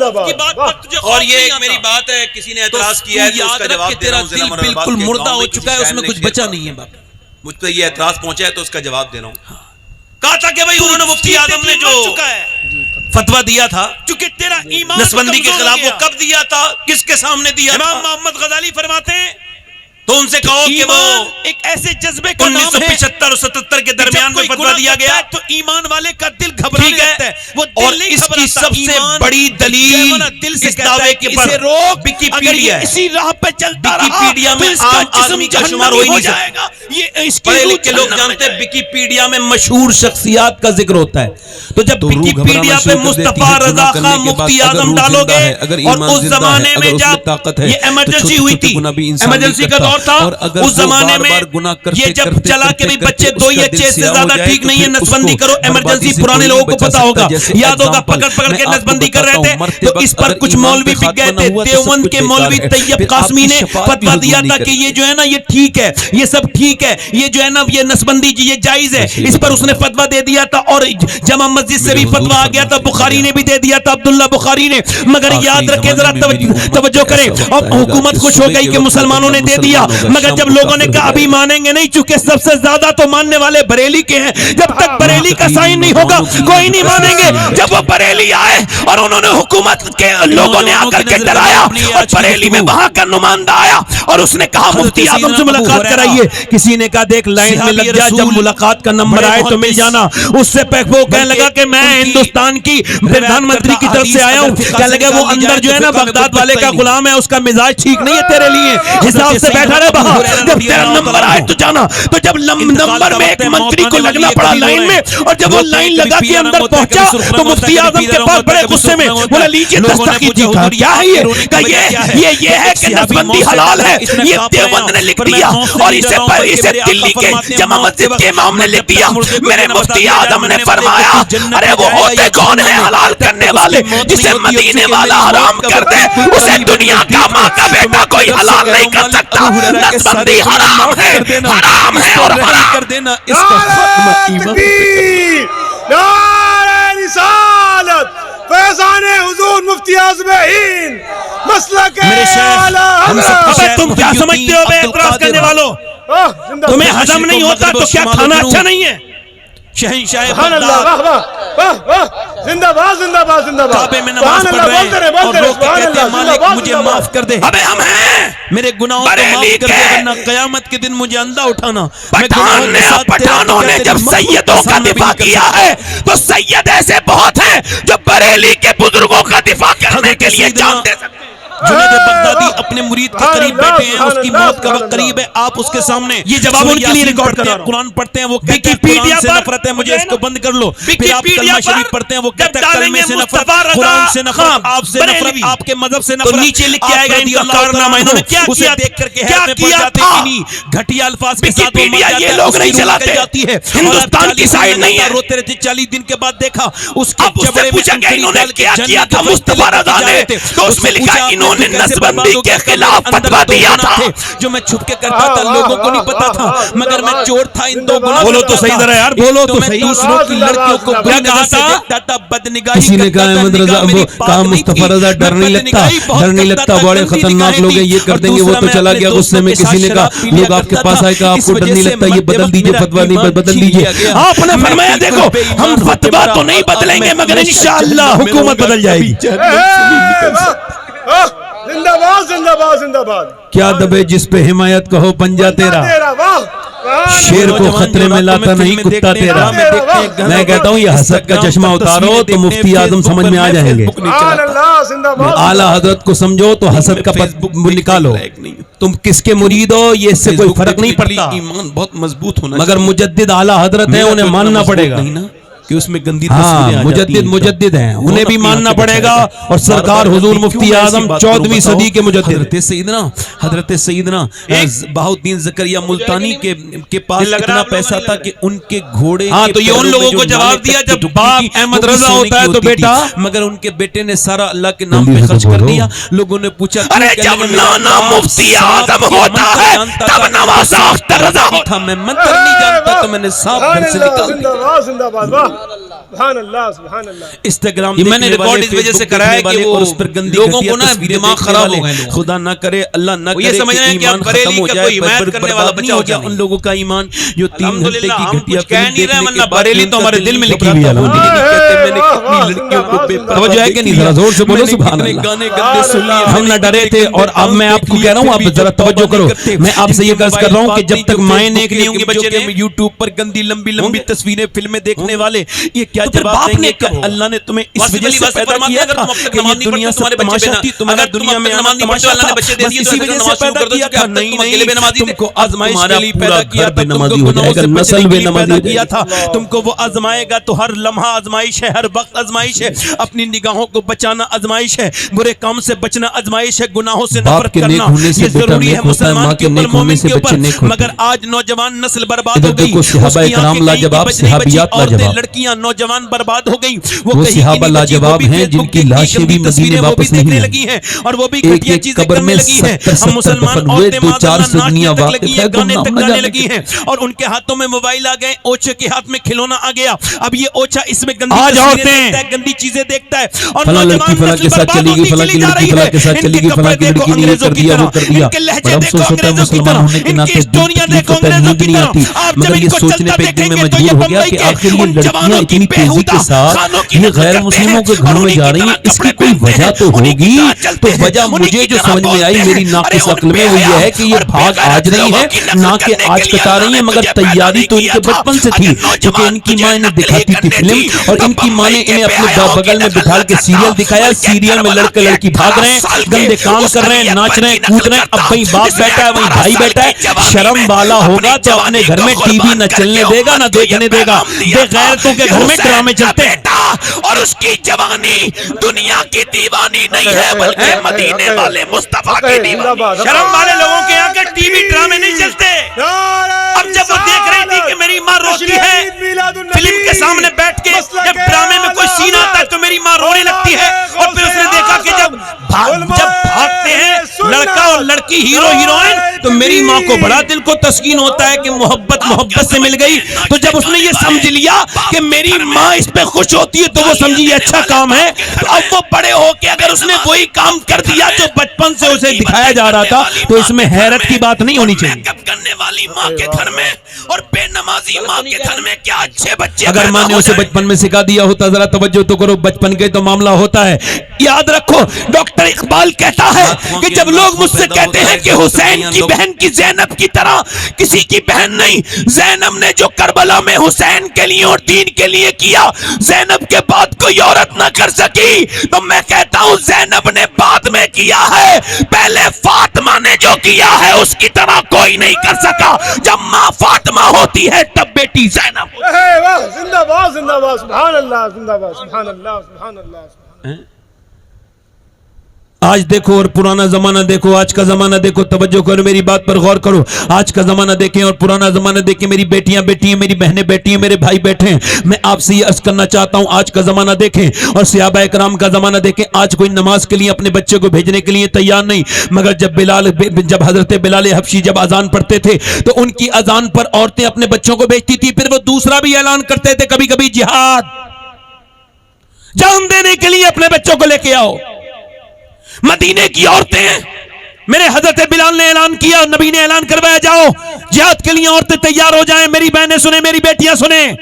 اور یہ ایک میری بات ہے، کسی نے اعتراض کیا ہے تو اس کا جواب دے رہا ہوں، دل بالکل مردہ ہو چکا ہے، اس میں کچھ بچا نہیں ہے باقی. مجھ پہ یہ اعتراض پہنچا ہے تو اس کا جواب دے رہا ہوں. کہا تھا کہ بھئی انہوں نے مفتی اعظم نے جو فتویٰ دیا تھا نسبندی کے خلاف، وہ کب دیا تھا، کس کے سامنے دیا تھا؟ امام محمد غزالی فرماتے ہیں تو ان سے کہو کہ وہ ایک ایسے جذبے کا نام ہے 1975 اور 77 کے درمیان میں فتویٰ دیا گیا تو ایمان والے کا دل گھبرانے لگتا ہے. وہ اور اس کی سب سے بڑی دلیل اس دعوے کے پر ویکیپیڈیا ہے. اسی راہ پہ چلتا رہا ویکیپیڈیا میں عام آدمی کا شمار ہو ہی نہیں سکتا. پڑھے لکھے لوگ جانتے ہیں ویکیپیڈیا میں مشہور شخصیات کا ذکر ہوتا ہے. تو جب ویکیپیڈیا پہ مصطفیٰ رضا خان مفتی اعظم ڈالو گے، اور اس زمانے میں جب یہ ایمرجنسی ہوئی تھی، ایمرجنسی کا دور تھا، اس زمانے میں یہ جب چلا کہ بچے 2 یا 6 سے زیادہ ٹھیک نہیں ہے، نسبندی کرو. ایمرجنسی پرانے لوگوں کو پتا ہوگا، یاد ہوگا، پکڑ کے نسبندی کر رہے تھے. تو اس پر کچھ مولوی بک گئے تھے. دیوبند کے مولوی طیب قاسمی نے فتویٰ دیا تھا کہ یہ جو ہے نا یہ ٹھیک ہے، یہ سب ٹھیک ہے، یہ جو ہے نا یہ نسبندی یہ جائز ہے. اس پر اس نے فتویٰ دے دیا تھا، اور جامع مسجد سے بھی فتویٰ آ گیا تھا، بخاری نے بھی دے دیا تھا، عبداللہ بخاری نے. مگر یاد رکھے، ذرا توجہ کریں. اور حکومت خوش ہو گئی کہ مسلمانوں نے دے دیا، مگر جب لوگوں نے کہا ابھی مانیں گے نہیں، چونکہ سب سے زیادہ تو ماننے والے بریلی کے ہیں، جب تک بریلی کا سائن نہیں ہوگا کوئی نہیں مانیں گے. جب وہ بریلی آئے اور انہوں نے حکومت کے لوگوں نے آ کر کے ڈرایا، اور بریلی میں وہاں کا نمائندہ آیا اور اس نے کہا مفتی اعظم سے ملاقات کرائیے. کسی نے کہا دیکھ لائن میں لگ جا، جب ملاقات کا نمبر آئے تو مل جانا. اس سے وہ کہنے لگا کہ میں ہندوستان کی پردھان منتری کی طرف سے آیا ہوں. کہنے لگا وہ اندر جو ہے نا بغداد والے کا غلام ہے، اس کا مزاج ٹھیک نہیں ہے تیرے لیے، حساب سے بیٹھا رہے باہر، جب تیرا نمبر آئے تو جانا. تو جب نمبر میں ایک منتری کو لگنا پڑا لائن میں، اور جب وہ لائن لگا کے اندر پہنچا تو مفتی اعظم کے پاس بڑے غصے میں بولا لیجیے دستخط کیجیے. کیا ہے یہ ہے کہ نسبندی حلال ہے، یہ دیوبند نے لکھ دیا، اور اسے دلی کے جامع مسجد کے امام نے لکھ دیا. میرے مفتی اعظم نے فرمایا ارے وہ ہوتے کون ہیں حلال کرنے والے؟ جسے مدینے والا حرام کر دے اسے دنیا کا ماں کا بیٹا کوئی حلال نہیں کر سکتا. نسبندی حرام ہے، حرام ہے اور حرام کر دینا. اس کا ختم تکبیر، نعرہ رسالت، فیضان حضور مفتی اعظم ہند، مسلک اعلی حضرت. تم کیا سمجھتے ہو بے اعتراض کرنے والوں؟ تمہیں ہضم نہیں ہوتا تو کیا کھانا اچھا نہیں ہے؟ شہنشاہ بغداد زندہ باد، زندہ باد، زندہ باد. کعبے میں نماز پڑھ رہے ہیں اور لوگ کہتے ہیں مالک مجھے معاف کر دے، ابے ہم ہیں میرے گناہوں کو معاف کر دے، ورنہ قیامت کے دن مجھے اندھا اٹھانا. پٹھانوں نے جب سیدوں کا دفاع کیا ہے تو سید ایسے بہت ہیں جو بریلی کے بزرگوں کا دفاع کرنے کے لیے جان دے سکتے ہیں. جنید بغدادی اپنے مرید کے قریب بیٹھے ہیں، اس کی موت کا وقت قریب ہے، آپ اس کے سامنے یہ جواب ان کے لیے ریکارڈ کر رہا ہوں. قرآن پڑھتے ہیں، وہ کہتے ہیں قرآن سے نفرت ہے، مجھے اس کو بند کر لو. پھر آپ کلمہ شریف پڑھتے ہیں، وہ کہتے ہیں کلمے سے نفرت، قرآن سے نفرت، آپ سے نفرت، آپ کے مذہب سے نفرت. تو نیچے لکھ کے آئے گا ان کا کارنامہ، انہوں نے کیا اسے دیکھ کر کے حیرت میں پڑ جاتے ہیں. انہی گھٹیا الفاظ کے ساتھ وہ مر جاتا ہے. یہ لوگ نہیں چلاتے، ہندوستان کی سائڈ نہیں ہے. روتے رہتے 40 دن کے بعد دیکھا اس کے جبڑے میں انہوں نے کیا تھا مصطفیٰ رضا نے، تو اس میں لکھا انہوں نے نسبندی کے خلاف فتویٰ دیا تھا جو میں چھپ کے کرتا تھا، لوگوں کو نہیں پتا تھا، مگر میں چور تھا ان دو گناہوں. بولو تو صحیح ذرا یار، بولو تو صحیح. دوسروں کی لڑکیوں کو بری نظر سے دیکھتا تھا، بدنگاہی کسی نے کہا احمد رضا، وہ کہا مصطفیٰ رضا ڈر نہیں لگتا، بڑے خطرناک لوگ ہیں، یہ کر دیں گے. وہ تو چلا گیا غصے میں. کسی نے کہا لوگ آپ کے پاس آئے، کہا آپ کو ڈر نہیں لگتا، یہ بدل دیجئے فتویٰ، نہیں بدل دیجئے. آپ نے فرمایا دیکھو ہم فتویٰ تو نہیں بدلیں گے مگر انشاءاللہ حکومت بدل جائے گی. زندہ باد، زندہ باد، زندہ باد. کیا دبے جس پہ حمایت کہو پنجا تیرا، شیر کو خطرے میں لاتا نہیں کتا تیرا. میں کہتا ہوں یہ حسد کا چشمہ اتارو تو مفتی اعظم سمجھ میں آ جائیں گے. اعلیٰ حضرت کو سمجھو تو حسد کا نکالو. تم کس کے مرید ہو یہ اس سے کوئی فرق نہیں پڑتا، ایمان بہت مضبوط ہونا مگر مجدد اعلیٰ حضرت ہیں، انہیں ماننا پڑے گا. کہ اس میں گندی ہاں مجدد ہیں، انہیں بھی ماننا پڑے گا. اور سرکار حضور مفتی اعظم 14ویں صدی کے مجدد. حضرت سیدنا بہاؤالدین زکریا ملتانی کے پاس اتنا پیسہ تھا کہ ان کے گھوڑے، ہاں تو یہ ان لوگوں کو جواب دیا جب باپ احمد رضا ہوتا ہے تو بیٹا، مگر ان کے بیٹے نے سارا اللہ کے نام پہ خرچ کر دیا. لوگوں نے پوچھا ارے جب نانا مفتی اعظم ہوتا ہے تب نوازا اختر رضا ہوتا. میں منتر نہیں جانتا تو میں نے صاف گھر سے نکال دیا. زندہ باد، زندہ باد. سبحان اللہ سبحان اللہ. انسٹاگرام یہ میں نے ریکارڈ اس وجہ سے کرا ہے کہ وہ لوگوں کو نا دماغ خراب ہو گئے. خدا نہ کرے اللہ نہ وہ یہ کرے سمجھ رہے ہیں کہ اب بریلی کا کوئی حمایت کرنے والا بچہ ہو جائے. ان لوگوں کا ایمان جو 3 گھنٹے کی گھٹیا کہہ نہیں رہے ورنہ بریلی تو ہمارے دل میں لکھی ہوئی ہے. توجہ ہے کہ نہیں؟ ذرا زور سے بولو سبحان اللہ. ہم نہ ڈرے تھے اور اب میں آپ کو کہہ رہا ہوں آپ ذرا توجہ کرو. میں آپ سے یہ عرض کر رہا ہوں کہ جب تک مائیں نیک نہیں ہوں گی بچے نہیں. یوٹیوب پر گندی لمبی لمبی تصویریں فلمیں دیکھنے والے یہ کیا جواب دیں گے کہ اللہ نے تمہیں اس وجہ سے پیدا کیا تھا کہ یہ دنیا سے تماشا تھی تمہارا دنیا میں آنا تماشا تھا بس اسی وجہ سے پیدا کیا تھا. نہیں تم کو آزمائش کے لیے پیدا کیا تھا. تم کو گناہوں سے بچنے کے لیے پیدا کیا تھا. تم کو وہ آزمائے گا تو ہر لمحہ آزمائش ہے, ہر وقت آزمائش ہے. اپنی نگاہوں کو بچانا آزمائش ہے, برے کام سے بچنا آزمائش ہے, گناہوں سے نفرت کرنا یہ ضروری ہے مسلمان کے اوپر مومن کے اوپر. مگر آج نوجوان نسل برباد ہو گئی. صحابہ کرام لاجواب, صحابیات لاجواب, لڑکیاں نوجوان برباد ہو گئی. وہ صحابہ لاجواب ہیں جن کی لاشیں بھی مدینے واپس نہیں لگی ہیں اور وہ بھی ایک ایک قبر میں 70 دفن ہوئے. 2-4 سدنیاں واقف ہے, گانے تک گانے لگی ہیں اور ان کے ہاتھوں میں موبائل آ گئے, اوچھے کے ہاتھ میں کھلونا آ گیا. اب یہ اوچھا اس میں گندی تصویریں, گندی چیزیں دیکھتا ہے اور فلاں لڑکی فلاں کے ساتھ چلی گئی, فلاں کی لڑکی فلاں کے ساتھ چلی گئی, فلاں کی لڑکی نے یہ کر دیا وہ کر دیا. بڑا افسوس ہوتا ہے مسلمان ہونے کے ناطے تکلیف ہوتا ہے, نیند نہیں آتی. مگر یہ سوچنے پہ ایک دن میں مجبور ہو گیا کہ آخر یہ لڑکیاں اتنی تیزی کے ساتھ یہ غیر مسلموں کے گھروں میں جا رہی ہیں, اس کی کوئی وجہ تو ہوگی. تو وجہ مجھے جو سمجھ میں آئی میری ناقص عقل میں وہ یہ ہے کہ یہ بھاگ آج رہی ہے نہ کہ آج کٹا رہی ہیں, مگر تیاری تو ان کے بچپن سے تھی. کیونکہ ان کی ماں انہیں دکھاتی تھی فلم اور ان کی ماں نے انہیں اپنے بغل میں بٹھا کے سیریل دکھایا. سیریل میں لڑکے لڑکی بھاگ رہے ہیں, گندے کام کر رہے ہیں, ناچ رہے ہیں, کود رہے ہیں. اب وہیں باپ بیٹھا ہے, وہیں بھائی بیٹھا ہے. شرم والا ہوگا تو اپنے گھر میں ٹی وی نہ چلنے دے گا نہ دیکھنے دے گا. بے غیرتوں کے گھر میں ڈرامے چلتے ہیں. اور اس کی جوانی دنیا کی دیوانی نہیں ہے بلکہ مدینے والے مصطفیٰ کی دیوانی. شرم والے لوگوں کے یہاں کے ٹی وی ڈرامے نہیں چلتے. اب جب وہ دیکھ رہی تھی کہ میری ماں روتی ہے, فلم کے سامنے بیٹھ کے جب ڈرامے میں کوئی سین آتا ہے تو میری ماں رونے لگتی ہے. اور پھر اس نے دیکھا کہ جب بھاگتے ہیں لڑکا اور لڑکی ہیرو ہیروئن تو میری ماں کو بڑا دل کو تسکین ہوتا ہے کہ محبت سے مل گئی. تو جب اس نے یہ سمجھ لیا کہ میری ماں اس پہ خوش ہوتی ہے تو وہ سمجھی یہ اچھا کام ہے. اب وہ بڑے ہو کے اگر اس نے وہی کام کر دیا جو بچپن سے اسے دکھایا جا رہا تھا تو اس میں حیرت کی بات نہیں ہونی چاہیے. کرنے والی ماں کے گھر میں اور بے نمازی ماں کے گھر میں کیا اچھے بچے. اگر ماں نے اسے بچپن میں سکھا دیا ہوتا, ذرا توجہ تو کرو, بچپن کے تو معاملہ ہوتا ہے. یاد رکھو ڈاکٹر اقبال کہتا ہے کہ جب لوگ مجھ سے کہتے ہیں کہ حسین کی بہن کی زینب کی طرح کسی کی بہن نہیں, زینب نے جو کربلا میں حسین کے لیے اور دین کے لیے کیا زینب کے بعد کوئی عورت نہ کر سکی. تو میں کہتا ہوں زینب نے بعد میں کیا ہے, پہلے فاطمہ نے جو کیا ہے اس کی طرح کوئی نہیں کر سکا. جب ماں فاطمہ ہوتی ہے تب بیٹی زینب. زندہ باد زندہ باد سبحان اللہ, زندہ باد سبحان اللہ سبحان اللہ. آج دیکھو اور پرانا زمانہ دیکھو, آج کا زمانہ دیکھو, توجہ کرو میری بات پر غور کرو. آج کا زمانہ دیکھیں اور پرانا زمانہ دیکھیں. میری بیٹیاں بیٹھی ہیں, میری بہنیں بیٹھی ہیں, میرے بھائی بیٹھے ہیں. میں آپ سے یہ عرض کرنا چاہتا ہوں آج کا زمانہ دیکھیں اور صحابہ کرام کا زمانہ دیکھیں. آج کوئی نماز کے لیے اپنے بچے کو بھیجنے کے لیے تیار نہیں, مگر جب حضرت بلال حبشی جب اذان پڑھتے تھے تو ان کی اذان پر عورتیں اپنے بچوں کو بھیجتی تھی. پھر وہ دوسرا بھی اعلان کرتے تھے کبھی کبھی جہاد, جان دینے کے لیے اپنے بچوں کو لے کے آؤ. مدینے کی عورتیں, میرے حضرت بلال نے اعلان کیا, نبی نے اعلان کروایا, جاؤ جہاد کے لیے عورتیں تیار ہو جائیں. میری بہنیں سنیں, میری بیٹیاں سنیں,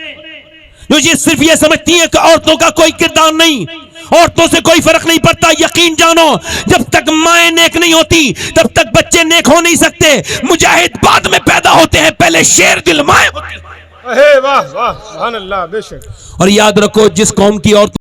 جو یہ صرف یہ سمجھتی ہیں کہ عورتوں کا کوئی کردار نہیں, عورتوں سے کوئی فرق نہیں پڑتا. یقین جانو جب تک مائیں نیک نہیں ہوتی تب تک بچے نیک ہو نہیں سکتے. مجاہد بعد میں پیدا ہوتے ہیں, پہلے شیر دل مائیں ہوتی ہیں. واہ واہ سبحان اللہ, بے شک. اور یاد رکھو جس قوم کی عورت